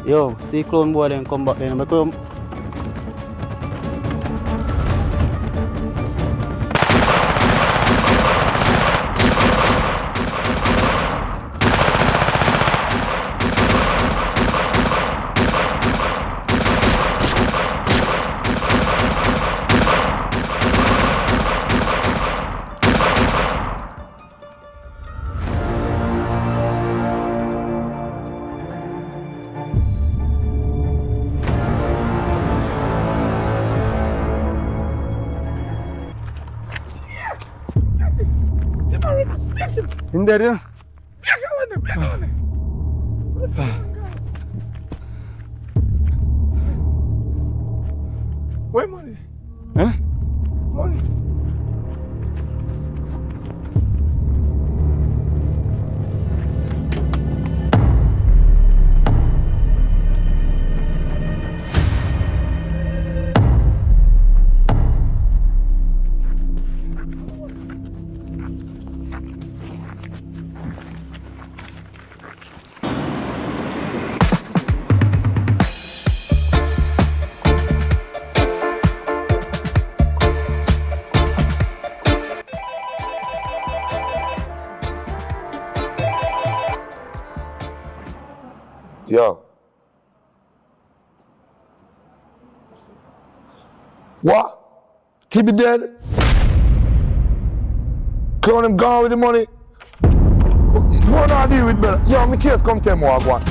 Yo, see clone boy then come back then. Because in there, yeah. Where money? Huh? Money. Yo. What? Keep it dead? Clone him gone with the money? What do I deal with, brother? Yo, my case come tell me what I want.